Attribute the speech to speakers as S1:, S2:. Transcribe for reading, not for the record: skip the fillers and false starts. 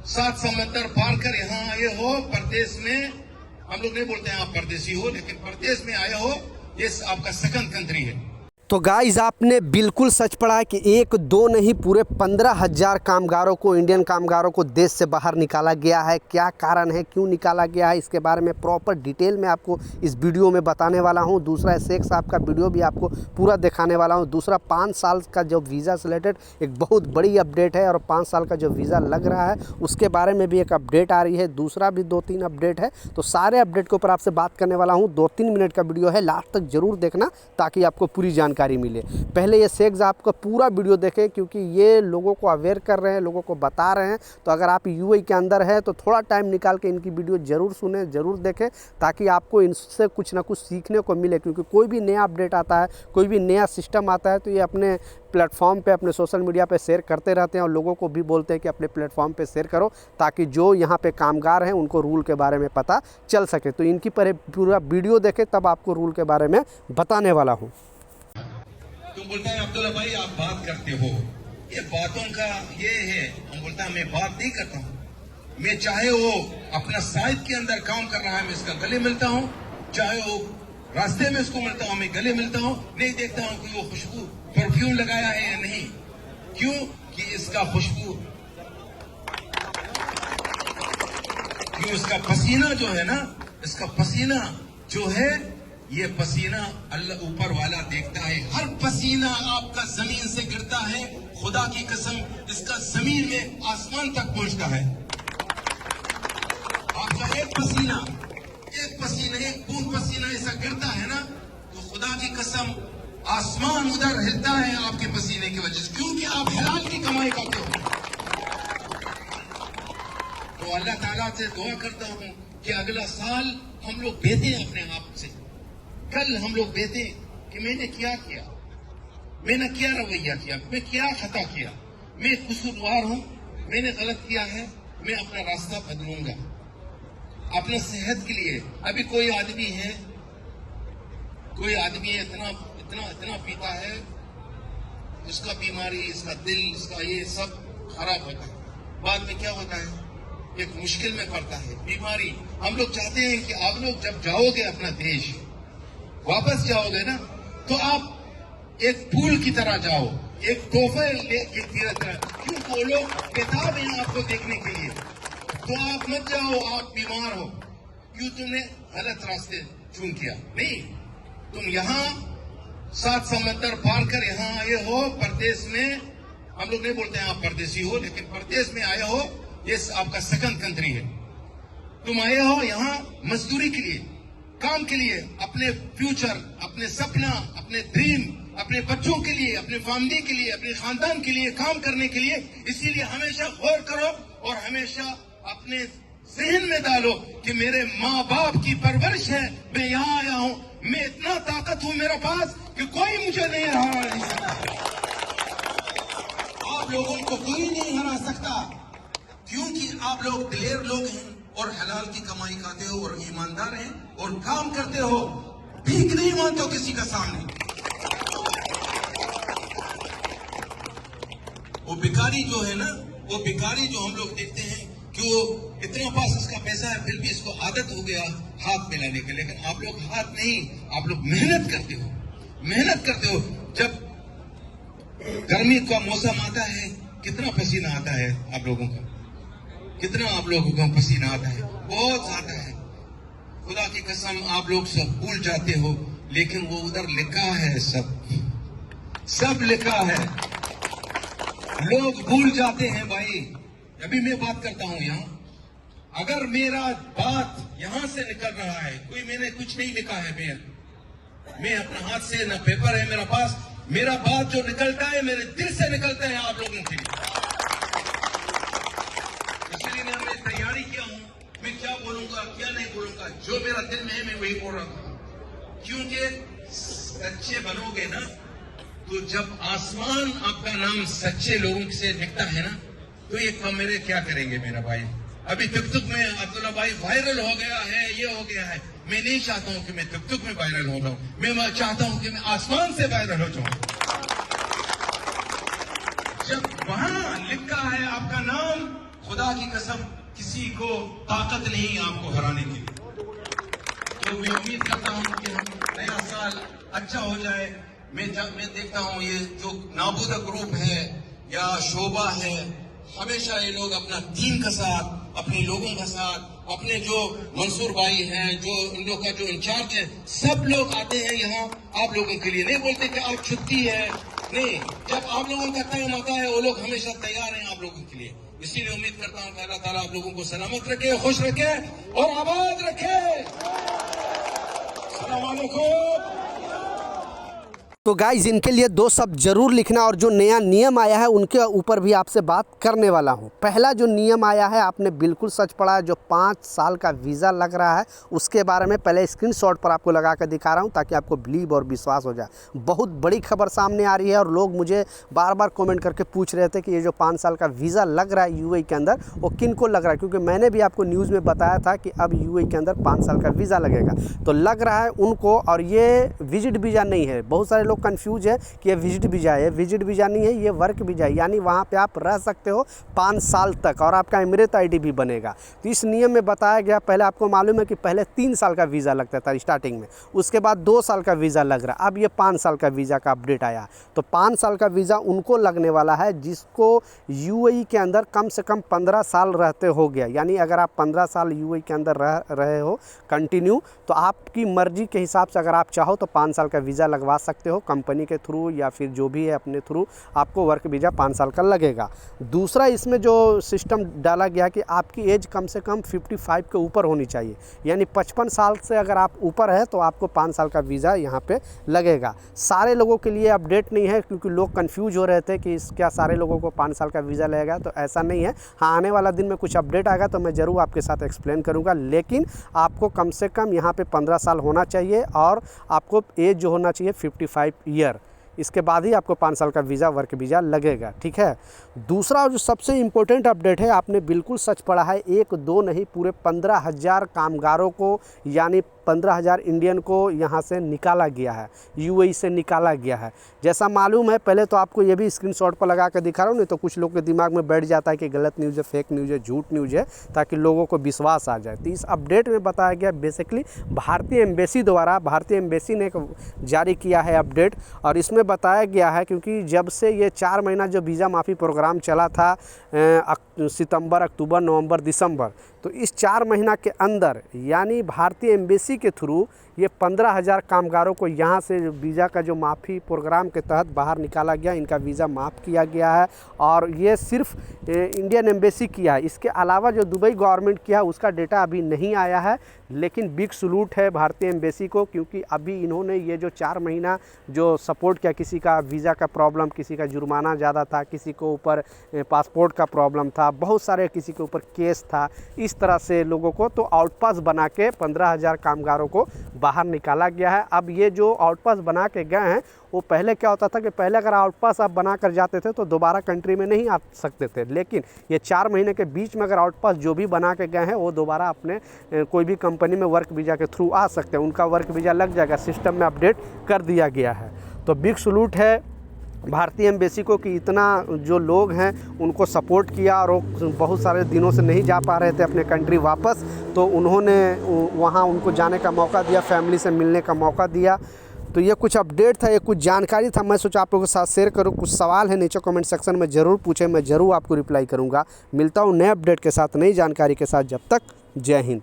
S1: सात समंदर पार कर यहाँ आए हो, परदेश में, हम लोग नहीं बोलते हैं आप परदेसी हो, लेकिन परदेश में आए हो, ये आपका सेकंड कंट्री है।
S2: तो गाइस, आपने बिल्कुल सच पढ़ा है कि एक दो नहीं पूरे 15,000 कामगारों को, इंडियन कामगारों को देश से बाहर निकाला गया है। क्या कारण है, क्यों निकाला गया है, इसके बारे में प्रॉपर डिटेल में आपको इस वीडियो में बताने वाला हूं। दूसरा, शेख साहब का वीडियो भी आपको पूरा दिखाने वाला हूं। दूसरा, 5 साल का जो वीज़ा से रिलेटेड एक बहुत बड़ी अपडेट है, और 5 साल का जो वीज़ा लग रहा है उसके बारे में भी एक अपडेट आ रही है। दूसरा भी 2-3 अपडेट है, तो सारे अपडेट के ऊपर आपसे बात करने वाला हूँ। 2-3 मिनट का वीडियो है, लास्ट तक जरूर देखना ताकि आपको पूरी जानकारी मिले। पहले ये शेख साहब का पूरा वीडियो देखें, क्योंकि ये लोगों को अवेयर कर रहे हैं, लोगों को बता रहे हैं। तो अगर आप यूएई के अंदर है तो थोड़ा टाइम निकाल के इनकी वीडियो जरूर सुने, जरूर देखें, ताकि आपको इनसे कुछ ना कुछ सीखने को मिले। क्योंकि कोई भी नया अपडेट आता है, कोई भी नया सिस्टम आता है, तो ये अपने प्लेटफॉर्म पे, अपने सोशल मीडिया पे शेयर करते रहते हैं, और लोगों को भी बोलते हैं कि अपने प्लेटफॉर्म पे शेयर करो, ताकि जो यहाँ पे कामगार हैं उनको रूल के बारे में पता चल सके। तो इनकी पूरा वीडियो देखें, तब आपको रूल के बारे में बताने वाला हूँ।
S1: तुम बोलता है अब्दुल्ला भाई आप बात करते हो, ये बातों का ये है। हम बोलता है मैं बात नहीं करता हूँ, मैं चाहे वो अपना साइड के अंदर काम कर रहा है, मैं इसका गले मिलता हूँ, चाहे वो रास्ते में इसको मिलता हूँ, मैं गले मिलता हूँ, नहीं देखता हूँ कि वो खुशबू परफ्यूम लगाया है या नहीं। क्यों कि इसका खुशबू, क्यों इसका पसीना जो है ना, इसका पसीना जो है, ये पसीना अल्लाह ऊपर वाला देखता है। हर पसीना आपका जमीन से गिरता है, खुदा की कसम इसका जमीन में आसमान तक पहुंचता है। आपका एक पसीना, एक बूंद पसीना ऐसा गिरता है ना, तो खुदा की कसम आसमान उधर हिलता है आपके पसीने की वजह से, क्योंकि आप हलाल की कमाई करते हो। तो अल्लाह ताला से दुआ करता हूं कि अगला साल हम लोग बेहते अपने आप से। कल हम लोग बेहते कि मैंने क्या किया, मैंने क्या रवैया किया, मैं क्या खता किया, मैं कसूरवार हूं, मैंने गलत किया है, मैं अपना रास्ता बदलूंगा अपने सेहत के लिए। अभी कोई आदमी है, कोई आदमी इतना इतना इतना पीता है, उसका बीमारी, इसका दिल, इसका ये सब खराब होता है। बाद में क्या होता है, एक मुश्किल में पड़ता है, बीमारी। हम लोग चाहते हैं कि आप लोग जब जाओगे अपना देश, वापस जाओगे ना, तो आप एक फूल की तरह जाओ, एक तोहफे की तरह। क्यों वो लोग किताब हैं आपको देखने के लिए, तो आप मत जाओ, आप बीमार हो, क्यों तुमने गलत रास्ते चुन किया। नहीं, तुम यहाँ 7 समंदर पार कर यहाँ आए हो, परदेश में, हम लोग नहीं बोलते हैं आप परदेसी हो, लेकिन परदेश में आए हो, ये आपका सेकंड कंट्री है। तुम आए हो यहाँ मजदूरी के लिए, काम के लिए, अपने फ्यूचर, अपने सपना, अपने ड्रीम, अपने बच्चों के लिए, अपने फैमिली के लिए, अपने खानदान के लिए काम करने के लिए। इसीलिए हमेशा गौर करो और हमेशा अपने जहन में डालो कि मेरे माँ बाप की परवरिश है, मैं यहाँ आया हूँ, मैं इतना ताकत हूँ मेरे पास कि कोई मुझे नहीं हरा नहीं सकता। आप लोगों को कोई नहीं हरा सकता, क्योंकि आप लोग दिलेर लोग हैं और हलाल की कमाई खाते हो और ईमानदार हैं और काम करते हो, भीख नहीं मांगते हो किसी का सामने। वो भिखारी जो है ना, वो भिखारी जो हम लोग देखते हैं कि वो इतना पास उसका पैसा है, फिर भी इसको आदत हो गया हाथ मिलाने के। लेकिन आप लोग हाथ नहीं, आप लोग मेहनत करते हो, मेहनत करते हो। जब गर्मी का मौसम आता है, कितना पसीना आता है आप लोगों का, कितना आप लोगों को पसीना आता है, बहुत आता है। खुदा की कसम आप लोग सब भूल जाते हो, लेकिन वो उधर लिखा है, सब लिखा है, लोग भूल जाते हैं भाई। अभी मैं बात करता हूं यहाँ, अगर मेरा बात यहां से निकल रहा है, कोई मैंने कुछ नहीं लिखा है, मैं अपना हाथ से, ना पेपर है मेरा पास, मेरा बात जो निकलता है मेरे दिल से निकलता है आप लोगों के लिए। मैं तैयारी किया हूं, मैं क्या बोलूंगा क्या नहीं बोलूंगा, जो मेरा दिल में है मैं वही बोल रहा हूं। क्योंकि सच्चे बनोगे ना, तो जब आसमान आपका नाम सच्चे लोगों से लिखता है ना, तो ये कम मेरे क्या करेंगे मेरा भाई। अभी तुक में अब्दुल्ला भाई वायरल हो गया है, ये हो गया है। मैं नहीं चाहता हूं कि मैं तुक में वायरल हो जाऊं, मैं चाहता हूं कि मैं आसमान से वायरल हो जाऊं। जब वहां लिखा है आपका नाम, खुदा की कसम किसी को ताकत नहीं आपको हराने की। तो मैं उम्मीद करता हूं कि हम नया साल अच्छा हो जाए। मैं देखता हूं ये जो नाबूदा ग्रुप है या शोभा है, हमेशा ये लोग अपना टीम के साथ, अपने लोगों के साथ, अपने जो मंसूर भाई हैं, जो उन लोग का जो इंचार्ज है, सब लोग आते हैं यहाँ आप लोगों के लिए। नहीं बोलते कि आप छुट्टी है, नहीं, जब आप लोगों का टाइम आता है वो लोग हमेशा तैयार हैं आप लोगों के लिए। इसीलिए उम्मीद करता हूं कि अल्लाह ताला आप लोगों को सलामत रखे, खुश रखे और आबाद रखे। अस्सलाम वालेकुम।
S2: तो गाइज इनके लिए 2 शब्द जरूर लिखना, और जो नया नियम आया है उनके ऊपर भी आपसे बात करने वाला हूं। पहला जो नियम आया है, आपने बिल्कुल सच पढ़ा है, जो 5 साल का वीज़ा लग रहा है उसके बारे में पहले स्क्रीनशॉट पर आपको लगा कर दिखा रहा हूं ताकि आपको बिलीव और विश्वास हो जाए। बहुत बड़ी खबर सामने आ रही है और लोग मुझे बार बार कमेंट करके पूछ रहे थे कि ये जो 5 साल का वीज़ा लग रहा है यूएई के अंदर वो किन को लग रहा है, क्योंकि मैंने भी आपको न्यूज़ में बताया था कि अब यूएई के अंदर 5 साल का वीज़ा लगेगा। तो लग रहा है उनको, और ये विजिट वीज़ा नहीं है। बहुत सारे लोग कन्फ्यूज है कि ये विजिट वीज़ा है। विजिट वीज़ा नहीं है, ये वर्क वीज़ा है, यानी वहाँ पे आप रह सकते हो 5 साल तक और आपका एमिरेट आईडी भी बनेगा। तो इस नियम में बताया गया, पहले आपको मालूम है कि पहले 3 साल का वीज़ा लगता था स्टार्टिंग में, उसके बाद 2 साल का वीज़ा लग रहा, अब ये 5 साल का वीज़ा का अपडेट आया। तो 5 साल का वीज़ा उनको लगने वाला है जिसको यूएई के अंदर कम से कम 15 साल रहते हो गया। यानी अगर आप 15 साल यूएई के अंदर रहे हो कंटिन्यू, तो आपकी मर्ज़ी के हिसाब से अगर आप चाहो तो 5 साल का वीज़ा लगवा सकते हो कंपनी के थ्रू या फिर जो भी है अपने थ्रू, आपको वर्क वीज़ा 5 साल का लगेगा। दूसरा इसमें जो सिस्टम डाला गया कि आपकी एज कम से कम 55 के ऊपर होनी चाहिए, यानी 55 साल से अगर आप ऊपर है तो आपको 5 साल का वीज़ा यहाँ पे लगेगा। सारे लोगों के लिए अपडेट नहीं है, क्योंकि लोग कंफ्यूज हो रहे थे कि क्या सारे लोगों को 5 साल का वीज़ा लगेगा, तो ऐसा नहीं है। हाँ, आने वाला दिन में कुछ अपडेट आएगा तो मैं ज़रूर आपके साथ एक्सप्लेन करूँगा, लेकिन आपको कम से कम यहाँ पे 15 साल होना चाहिए और आपको एज जो होना चाहिए 55 ईयर। इसके बाद ही आपको 5 साल का वीज़ा वर्क वीज़ा लगेगा, ठीक है। दूसरा जो सबसे इम्पोर्टेंट अपडेट है, आपने बिल्कुल सच पढ़ा है, 1-2 नहीं पूरे 15,000 कामगारों को, यानी 15,000 इंडियन को यहाँ से निकाला गया है, यूएई से निकाला गया है। जैसा मालूम है, पहले तो आपको ये भी स्क्रीनशॉट पर लगा कर दिखा रहा हूँ, नहीं तो कुछ लोग के दिमाग में बैठ जाता है कि गलत न्यूज़ है, फेक न्यूज़ है, झूठ न्यूज़ है, ताकि लोगों को विश्वास आ जाए। तो इस अपडेट में बताया गया बेसिकली भारतीय एम्बेसी द्वारा, भारतीय एम्बेसी ने एक जारी किया है अपडेट, और इसमें बताया गया है क्योंकि जब से ये 4 महीना जो वीज़ा माफ़ी प्रोग्राम चला था, सितंबर, अक्टूबर, नवंबर, दिसंबर, तो इस 4 महीना के अंदर यानी भारतीय एम्बेसी के थ्रू ये 15,000 कामगारों को यहाँ से वीज़ा का जो माफ़ी प्रोग्राम के तहत बाहर निकाला गया, इनका वीज़ा माफ़ किया गया है। और ये सिर्फ इंडियन एम्बेसी किया है, इसके अलावा जो दुबई गवर्नमेंट किया है उसका डेटा अभी नहीं आया है, लेकिन बिग सलूट है भारतीय एम्बेसी को, क्योंकि अभी इन्होंने ये जो 4 महीना जो सपोर्ट किया, किसी का वीज़ा का प्रॉब्लम, किसी का जुर्माना ज़्यादा था, किसी को ऊपर पासपोर्ट का प्रॉब्लम था, बहुत सारे किसी के ऊपर केस था, इस तरह से लोगों को तो आउटपास बना के 15,000 कामगारों को बाहर निकाला गया है। अब ये जो आउटपास बना के गए हैं, वो पहले क्या होता था कि पहले अगर आउटपास आप बना कर जाते थे तो दोबारा कंट्री में नहीं आ सकते थे, लेकिन ये 4 महीने के बीच में अगर आउटपास जो भी बना के गए हैं वो दोबारा अपने कोई भी कंपनी में वर्क वीज़ा के थ्रू आ सकते हैं, उनका वर्क वीज़ा लग जाएगा, सिस्टम में अपडेट कर दिया गया है। तो बिग सलूट है भारतीय एम्बेसी को कि इतना जो लोग हैं उनको सपोर्ट किया, और वो बहुत सारे दिनों से नहीं जा पा रहे थे अपने कंट्री वापस, तो उन्होंने वहाँ उनको जाने का मौका दिया, फैमिली से मिलने का मौका दिया। तो ये कुछ अपडेट था, ये कुछ जानकारी था, मैं सोचा आप लोगों के साथ शेयर करूँ। कुछ सवाल है नीचे कमेंट सेक्शन में ज़रूर पूछें, मैं ज़रूर आपको रिप्लाई करूँगा। मिलता हूँ नए अपडेट के साथ, नई जानकारी के साथ, जब तक जय हिंद।